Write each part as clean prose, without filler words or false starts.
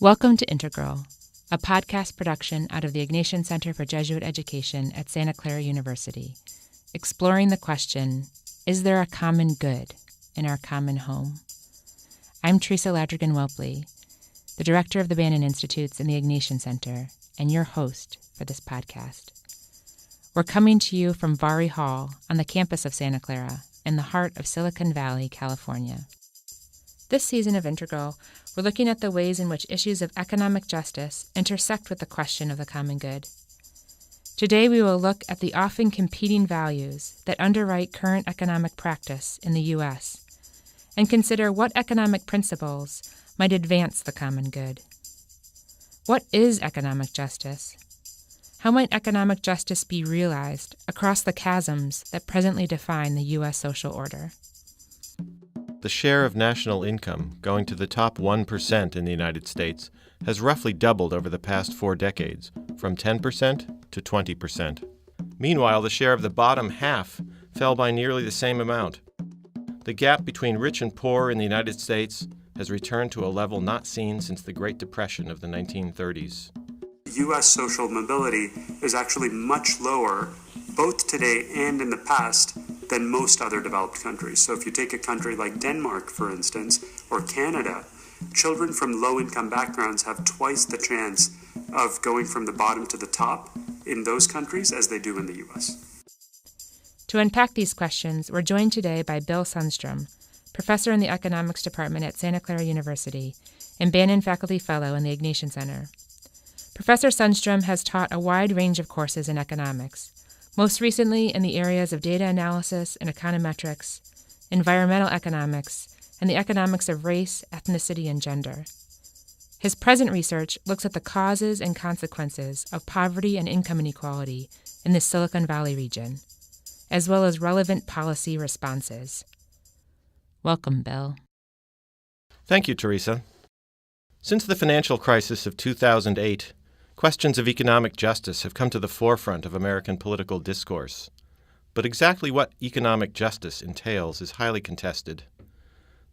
Welcome to Integral, a podcast production out of the Ignatian Center for Jesuit Education at Santa Clara University, exploring the question, is there a common good in our common home? I'm Teresa Ladrigan-Welpley, the director of the Bannan Institutes in the Ignatian Center, and your host for this podcast. We're coming to you from Vary Hall on the campus of Santa Clara in the heart of Silicon Valley, California. This season of Integral, we're looking at the ways in which issues of economic justice intersect with the question of the common good. Today we will look at the often competing values that underwrite current economic practice in the U.S. and consider what economic principles might advance the common good. What is economic justice? How might economic justice be realized across the chasms that presently define the U.S. social order? The share of national income going to the top 1% in the United States has roughly doubled over the past 4 decades, from 10% to 20%. Meanwhile, the share of the bottom half fell by nearly the same amount. The gap between rich and poor in the United States has returned to a level not seen since the Great Depression of the 1930s. U.S. social mobility is actually much lower, both today and in the past, than most other developed countries. So if you take a country like Denmark, for instance, or Canada, children from low-income backgrounds have twice the chance of going from the bottom to the top in those countries as they do in the U.S. To unpack these questions, we're joined today by Bill Sundstrom, professor in the economics department at Santa Clara University and Bannan Faculty Fellow in the Ignatian Center. Professor Sundstrom has taught a wide range of courses in economics, most recently in the areas of data analysis and econometrics, environmental economics, and the economics of race, ethnicity, and gender. His present research looks at the causes and consequences of poverty and income inequality in the Silicon Valley region, as well as relevant policy responses. Welcome, Bill. Thank you, Teresa. Since the financial crisis of 2008, questions of economic justice have come to the forefront of American political discourse. But exactly what economic justice entails is highly contested.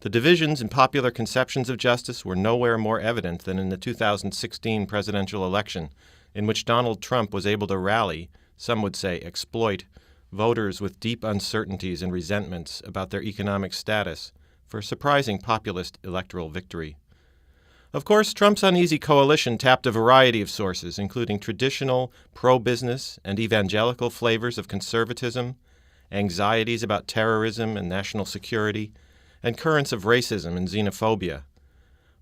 The divisions in popular conceptions of justice were nowhere more evident than in the 2016 presidential election, in which Donald Trump was able to rally, some would say exploit, voters with deep uncertainties and resentments about their economic status for a surprising populist electoral victory. Of course, Trump's uneasy coalition tapped a variety of sources, including traditional, pro-business, and evangelical flavors of conservatism, anxieties about terrorism and national security, and currents of racism and xenophobia.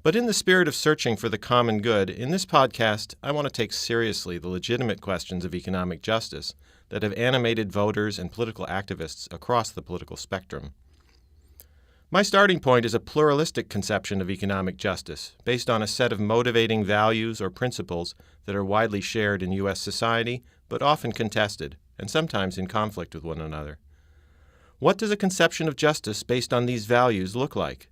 But in the spirit of searching for the common good, in this podcast, I want to take seriously the legitimate questions of economic justice that have animated voters and political activists across the political spectrum. My starting point is a pluralistic conception of economic justice based on a set of motivating values or principles that are widely shared in U.S. society, but often contested, and sometimes in conflict with one another. What does a conception of justice based on these values look like?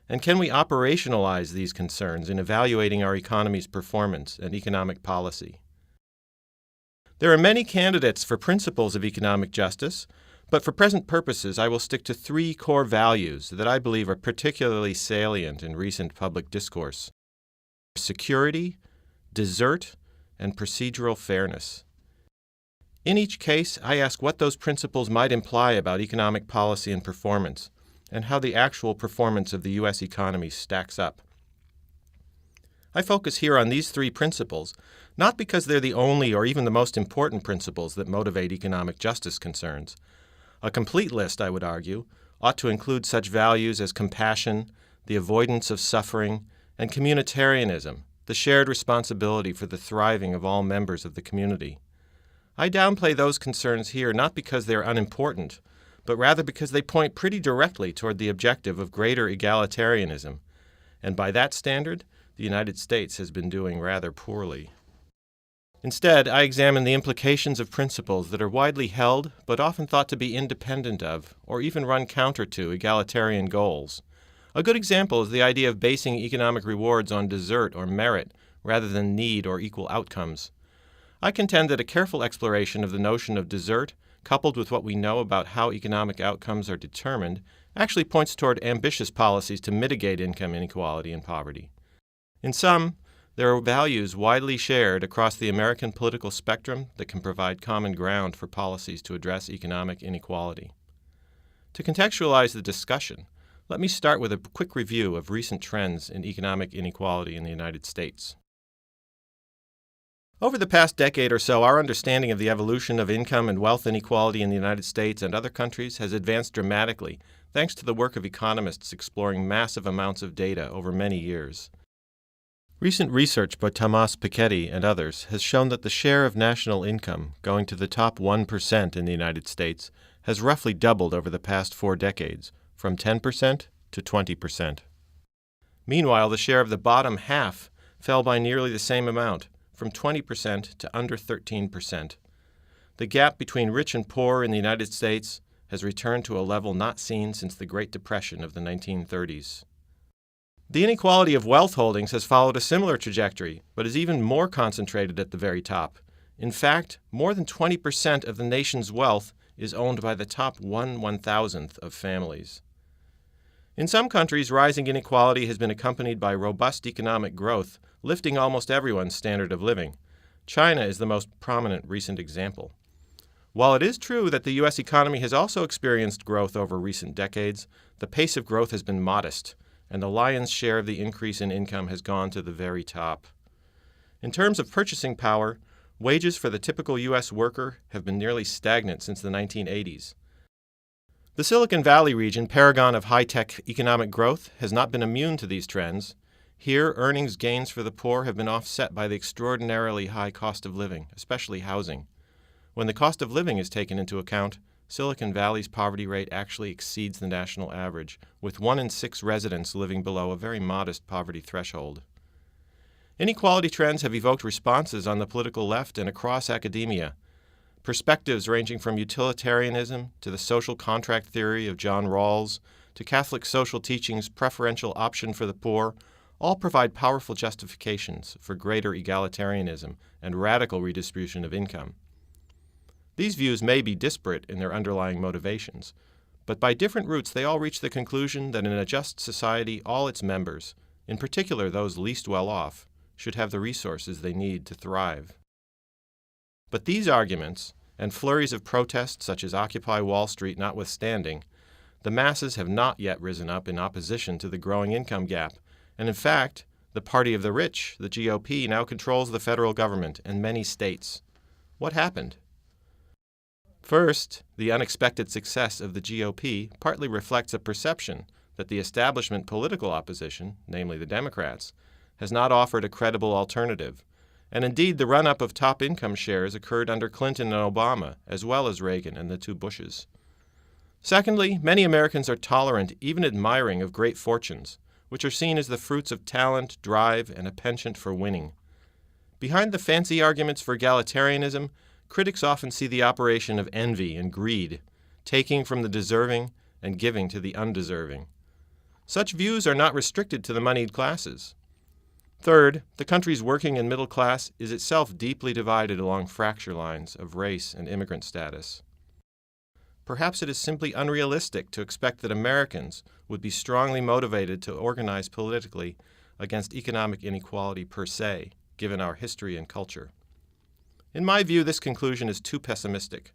And can we operationalize these concerns in evaluating our economy's performance and economic policy? There are many candidates for principles of economic justice, but for present purposes, I will stick to 3 core values that I believe are particularly salient in recent public discourse: security, desert, and procedural fairness. In each case, I ask what those principles might imply about economic policy and performance, and how the actual performance of the U.S. economy stacks up. I focus here on these 3 principles, not because they're the only or even the most important principles that motivate economic justice concerns. A complete list, I would argue, ought to include such values as compassion, the avoidance of suffering, and communitarianism, the shared responsibility for the thriving of all members of the community. I downplay those concerns here not because they are unimportant, but rather because they point pretty directly toward the objective of greater egalitarianism, and by that standard, the United States has been doing rather poorly. Instead, I examine the implications of principles that are widely held but often thought to be independent of, or even run counter to, egalitarian goals. A good example is the idea of basing economic rewards on desert or merit rather than need or equal outcomes. I contend that a careful exploration of the notion of desert, coupled with what we know about how economic outcomes are determined, actually points toward ambitious policies to mitigate income inequality and poverty. In sum, There are values widely shared across the American political spectrum that can provide common ground for policies to address economic inequality. To contextualize the discussion, let me start with a quick review of recent trends in economic inequality in the United States. Over the past decade or so, our understanding of the evolution of income and wealth inequality in the United States and other countries has advanced dramatically, thanks to the work of economists exploring massive amounts of data over many years. Recent research by Thomas Piketty and others has shown that the share of national income going to the top 1% in the United States has roughly doubled over the past 4 decades, from 10% to 20%. Meanwhile, the share of the bottom half fell by nearly the same amount, from 20% to under 13%. The gap between rich and poor in the United States has returned to a level not seen since the Great Depression of the 1930s. The inequality of wealth holdings has followed a similar trajectory, but is even more concentrated at the very top. In fact, more than 20% of the nation's wealth is owned by the top 1/1000th of families. In some countries, rising inequality has been accompanied by robust economic growth, lifting almost everyone's standard of living. China is the most prominent recent example. While it is true that the U.S. economy has also experienced growth over recent decades, the pace of growth has been modest, and the lion's share of the increase in income has gone to the very top. In terms of purchasing power, wages for the typical U.S. worker have been nearly stagnant since the 1980s. The Silicon Valley region, paragon of high-tech economic growth, has not been immune to these trends. Here, earnings gains for the poor have been offset by the extraordinarily high cost of living, especially housing. When the cost of living is taken into account, Silicon Valley's poverty rate actually exceeds the national average, with 1 in 6 residents living below a very modest poverty threshold. Inequality trends have evoked responses on the political left and across academia. Perspectives ranging from utilitarianism to the social contract theory of John Rawls to Catholic social teaching's preferential option for the poor all provide powerful justifications for greater egalitarianism and radical redistribution of income. These views may be disparate in their underlying motivations, but by different routes they all reach the conclusion that in a just society all its members, in particular those least well off, should have the resources they need to thrive. But these arguments, and flurries of protest such as Occupy Wall Street notwithstanding, the masses have not yet risen up in opposition to the growing income gap, and in fact, the party of the rich, the GOP, now controls the federal government and many states. What happened? First, the unexpected success of the GOP partly reflects a perception that the establishment political opposition, namely the Democrats, has not offered a credible alternative, and indeed the run-up of top income shares occurred under Clinton and Obama, as well as Reagan and the 2 Bushes. Secondly, many Americans are tolerant, even admiring, of great fortunes, which are seen as the fruits of talent, drive, and a penchant for winning. Behind the fancy arguments for egalitarianism, critics often see the operation of envy and greed, taking from the deserving and giving to the undeserving. Such views are not restricted to the moneyed classes. Third, the country's working and middle class is itself deeply divided along fracture lines of race and immigrant status. Perhaps it is simply unrealistic to expect that Americans would be strongly motivated to organize politically against economic inequality per se, given our history and culture. In my view, this conclusion is too pessimistic.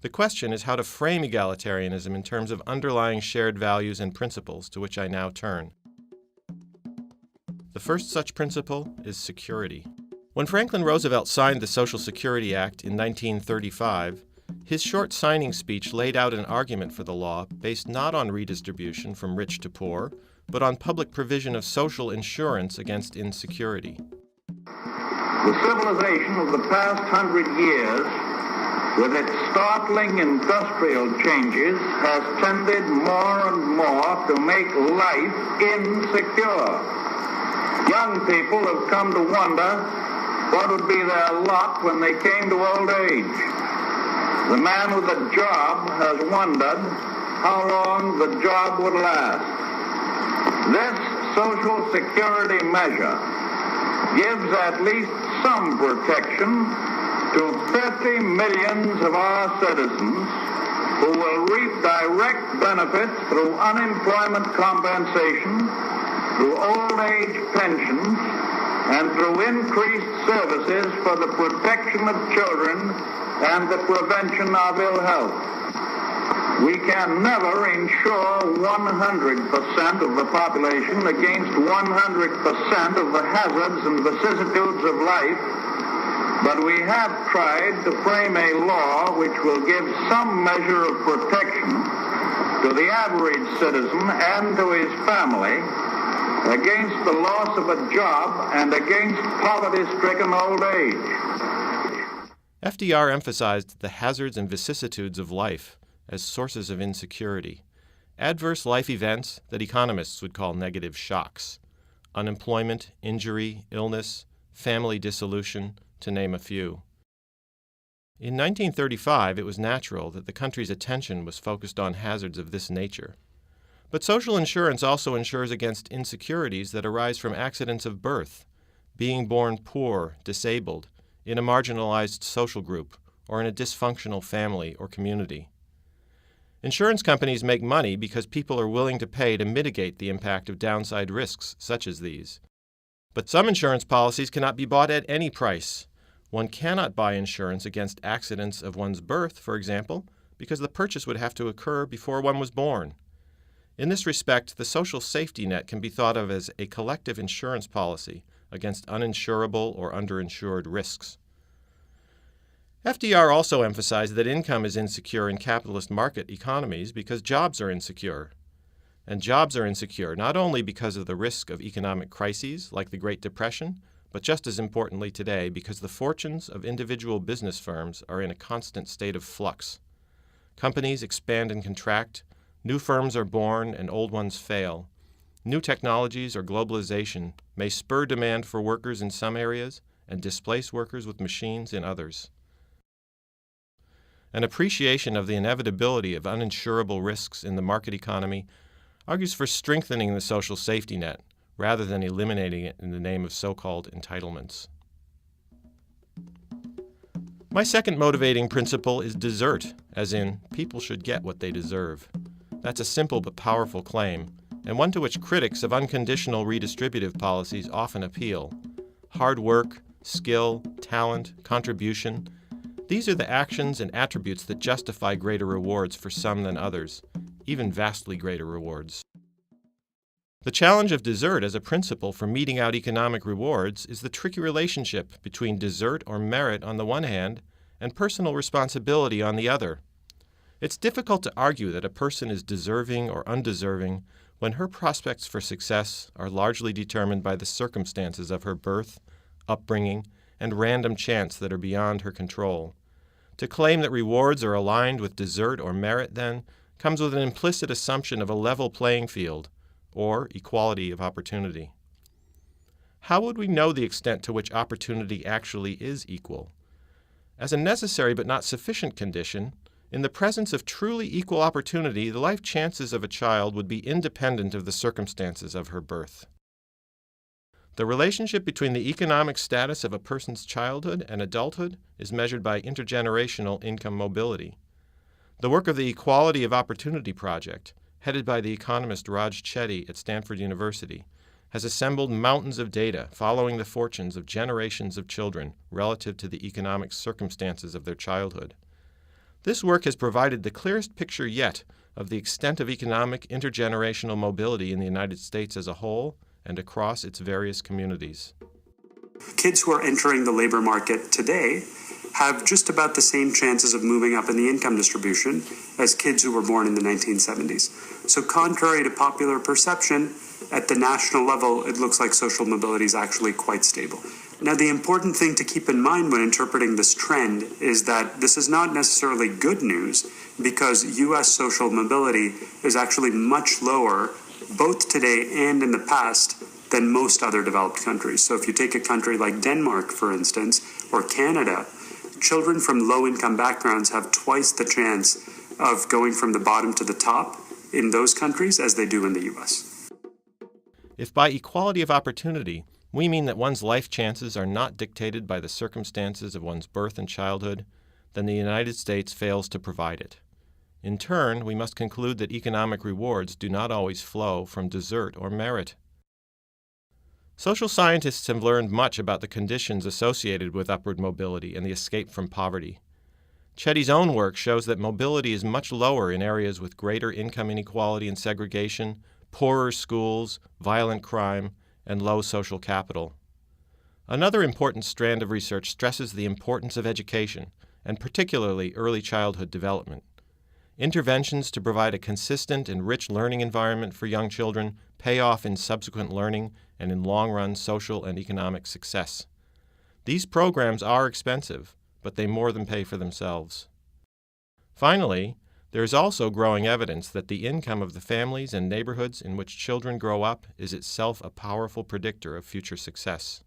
The question is how to frame egalitarianism in terms of underlying shared values and principles, to which I now turn. The first such principle is security. When Franklin Roosevelt signed the Social Security Act in 1935, his short signing speech laid out an argument for the law based not on redistribution from rich to poor, but on public provision of social insurance against insecurity. The civilization of the past 100 years, with its startling industrial changes, has tended more and more to make life insecure. Young people have come to wonder what would be their lot when they came to old age. The man with a job has wondered how long the job would last. This Social Security measure gives at least some protection to 50 millions of our citizens who will reap direct benefits through unemployment compensation, through old age pensions, and through increased services for the protection of children and the prevention of ill health. We can never insure 100% of the population against 100% of the hazards and vicissitudes of life, but we have tried to frame a law which will give some measure of protection to the average citizen and to his family against the loss of a job and against poverty-stricken old age. FDR emphasized the hazards and vicissitudes of life as sources of insecurity, adverse life events that economists would call negative shocks, unemployment, injury, illness, family dissolution, to name a few. In 1935, it was natural that the country's attention was focused on hazards of this nature. But social insurance also insures against insecurities that arise from accidents of birth, being born poor, disabled, in a marginalized social group, or in a dysfunctional family or community. Insurance companies make money because people are willing to pay to mitigate the impact of downside risks such as these. But some insurance policies cannot be bought at any price. One cannot buy insurance against accidents of one's birth, for example, because the purchase would have to occur before one was born. In this respect, the social safety net can be thought of as a collective insurance policy against uninsurable or underinsured risks. FDR also emphasized that income is insecure in capitalist market economies because jobs are insecure. And jobs are insecure not only because of the risk of economic crises like the Great Depression, but just as importantly today because the fortunes of individual business firms are in a constant state of flux. Companies expand and contract, new firms are born and old ones fail. New technologies or globalization may spur demand for workers in some areas and displace workers with machines in others. An appreciation of the inevitability of uninsurable risks in the market economy argues for strengthening the social safety net rather than eliminating it in the name of so-called entitlements. My second motivating principle is desert, as in, people should get what they deserve. That's a simple but powerful claim, and one to which critics of unconditional redistributive policies often appeal. Hard work, skill, talent, contribution, these are the actions and attributes that justify greater rewards for some than others, even vastly greater rewards. The challenge of desert as a principle for meting out economic rewards is the tricky relationship between desert or merit on the one hand and personal responsibility on the other. It's difficult to argue that a person is deserving or undeserving when her prospects for success are largely determined by the circumstances of her birth, upbringing, and random chance that are beyond her control. To claim that rewards are aligned with desert or merit, then, comes with an implicit assumption of a level playing field, or equality of opportunity. How would we know the extent to which opportunity actually is equal? As a necessary but not sufficient condition, in the presence of truly equal opportunity, the life chances of a child would be independent of the circumstances of her birth. The relationship between the economic status of a person's childhood and adulthood is measured by intergenerational income mobility. The work of the Equality of Opportunity Project, headed by the economist Raj Chetty at Stanford University, has assembled mountains of data following the fortunes of generations of children relative to the economic circumstances of their childhood. This work has provided the clearest picture yet of the extent of economic intergenerational mobility in the United States as a whole and across its various communities. Kids who are entering the labor market today have just about the same chances of moving up in the income distribution as kids who were born in the 1970s. So contrary to popular perception, at the national level, it looks like social mobility is actually quite stable. Now, the important thing to keep in mind when interpreting this trend is that this is not necessarily good news because U.S. social mobility is actually much lower, both today and in the past, than most other developed countries. So if you take a country like Denmark, for instance, or Canada, children from low-income backgrounds have twice the chance of going from the bottom to the top in those countries as they do in the U.S. If by equality of opportunity, we mean that one's life chances are not dictated by the circumstances of one's birth and childhood, then the United States fails to provide it. In turn, we must conclude that economic rewards do not always flow from desert or merit. Social scientists have learned much about the conditions associated with upward mobility and the escape from poverty. Chetty's own work shows that mobility is much lower in areas with greater income inequality and segregation, poorer schools, violent crime, and low social capital. Another important strand of research stresses the importance of education, and particularly early childhood development. Interventions to provide a consistent and rich learning environment for young children pay off in subsequent learning and in long-run social and economic success. These programs are expensive, but they more than pay for themselves. Finally, there is also growing evidence that the income of the families and neighborhoods in which children grow up is itself a powerful predictor of future success.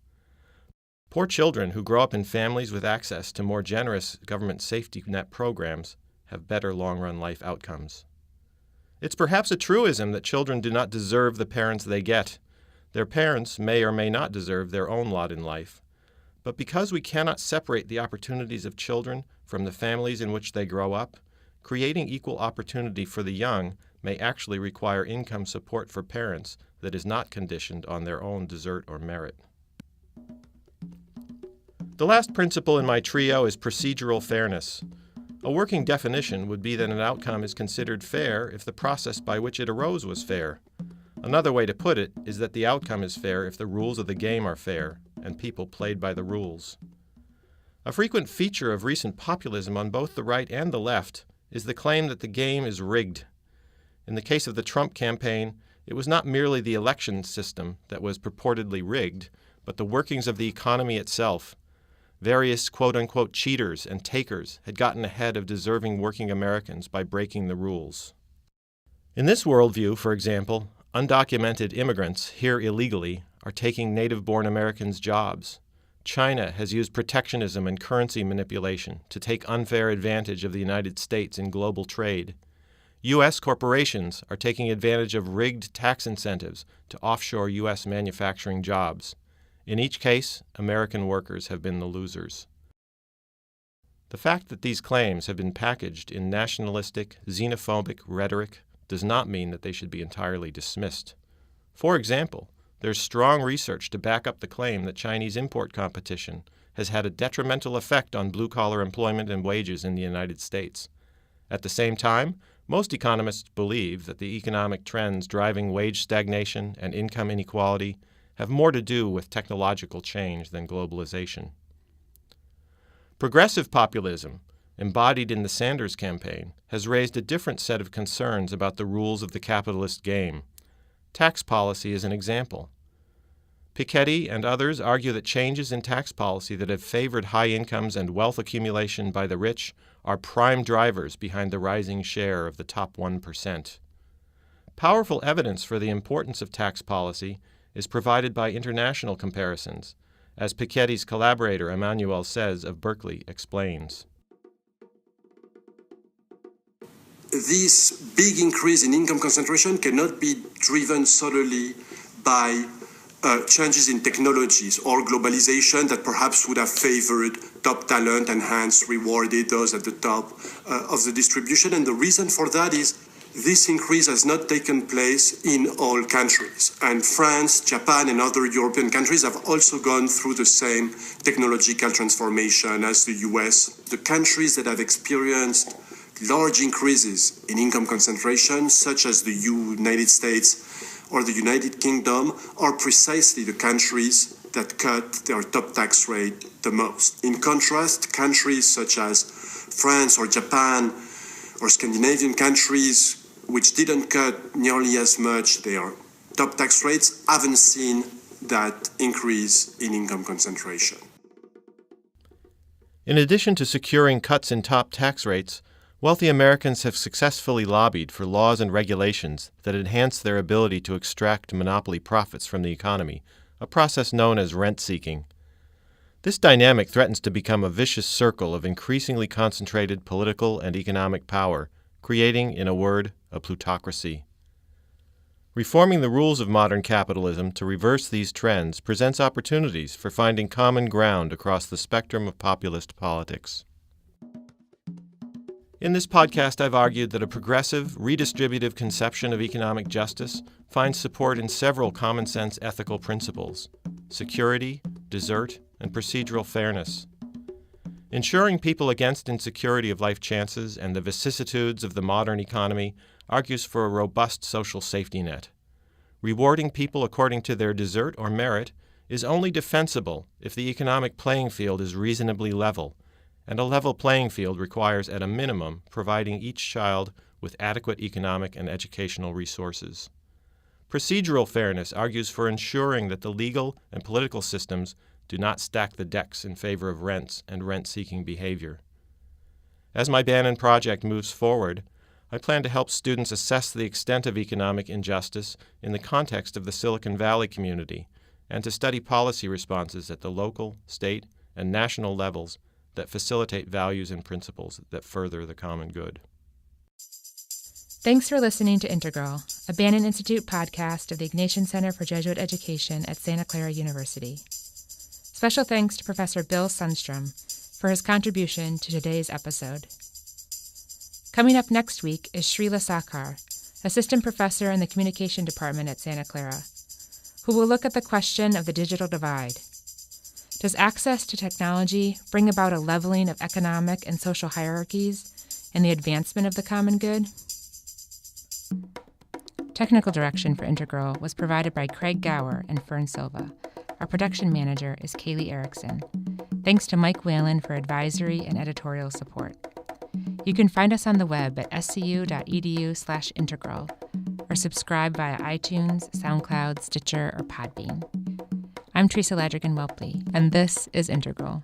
Poor children who grow up in families with access to more generous government safety net programs have better long-run life outcomes. It's perhaps a truism that children do not deserve the parents they get. Their parents may or may not deserve their own lot in life. But because we cannot separate the opportunities of children from the families in which they grow up, creating equal opportunity for the young may actually require income support for parents that is not conditioned on their own desert or merit. The last principle in my trio is procedural fairness. A working definition would be that an outcome is considered fair if the process by which it arose was fair. Another way to put it is that the outcome is fair if the rules of the game are fair and people played by the rules. A frequent feature of recent populism on both the right and the left is the claim that the game is rigged. In the case of the Trump campaign, it was not merely the election system that was purportedly rigged, but the workings of the economy itself. Various quote-unquote cheaters and takers had gotten ahead of deserving working Americans by breaking the rules. In this worldview, for example, undocumented immigrants here illegally are taking native-born Americans' jobs. China has used protectionism and currency manipulation to take unfair advantage of the United States in global trade. U.S. corporations are taking advantage of rigged tax incentives to offshore U.S. manufacturing jobs. In each case, American workers have been the losers. The fact that these claims have been packaged in nationalistic, xenophobic rhetoric does not mean that they should be entirely dismissed. For example, there's strong research to back up the claim that Chinese import competition has had a detrimental effect on blue-collar employment and wages in the United States. At the same time, most economists believe that the economic trends driving wage stagnation and income inequality have more to do with technological change than globalization. Progressive populism, embodied in the Sanders campaign, has raised a different set of concerns about the rules of the capitalist game. Tax policy is an example. Piketty and others argue that changes in tax policy that have favored high incomes and wealth accumulation by the rich are prime drivers behind the rising share of the top 1%. Powerful evidence for the importance of tax policy is provided by international comparisons, as Piketty's collaborator Emmanuel Says of Berkeley explains. This big increase in income concentration cannot be driven solely by changes in technologies or globalization that perhaps would have favored top talent and hence rewarded those at the top of the distribution. And the reason for that is this increase has not taken place in all countries. And France, Japan, and other European countries have also gone through the same technological transformation as the US. The countries that have experienced large increases in income concentration, such as the United States or the United Kingdom, are precisely the countries that cut their top tax rate the most. In contrast, countries such as France or Japan or Scandinavian countries, which didn't cut nearly as much their top tax rates, haven't seen that increase in income concentration. In addition to securing cuts in top tax rates, wealthy Americans have successfully lobbied for laws and regulations that enhance their ability to extract monopoly profits from the economy, a process known as rent-seeking. This dynamic threatens to become a vicious circle of increasingly concentrated political and economic power, creating, in a word, a plutocracy. Reforming the rules of modern capitalism to reverse these trends presents opportunities for finding common ground across the spectrum of populist politics. In this podcast, I've argued that a progressive, redistributive conception of economic justice finds support in several common-sense ethical principles: security, desert, and procedural fairness. Insuring people against insecurity of life chances and the vicissitudes of the modern economy argues for a robust social safety net. Rewarding people according to their desert or merit is only defensible if the economic playing field is reasonably level, and a level playing field requires, at a minimum, providing each child with adequate economic and educational resources. Procedural fairness argues for ensuring that the legal and political systems do not stack the decks in favor of rents and rent-seeking behavior. As my Bannan project moves forward, I plan to help students assess the extent of economic injustice in the context of the Silicon Valley community and to study policy responses at the local, state, and national levels that facilitate values and principles that further the common good. Thanks for listening to Integral, a Bannan Institute podcast of the Ignatian Center for Jesuit Education at Santa Clara University. Special thanks to Professor Bill Sundstrom for his contribution to today's episode. Coming up next week is Srila Sakar, Assistant Professor in the Communication Department at Santa Clara, who will look at the question of the digital divide. Does access to technology bring about a leveling of economic and social hierarchies and the advancement of the common good? Technical direction for Integral was provided by Craig Gower and Fern Silva. Our production manager is Kaylee Erickson. Thanks to Mike Whalen for advisory and editorial support. You can find us on the web at scu.edu/integral or subscribe via iTunes, SoundCloud, Stitcher, or Podbean. I'm Teresa Ladrigan-Welpley, and this is Integral.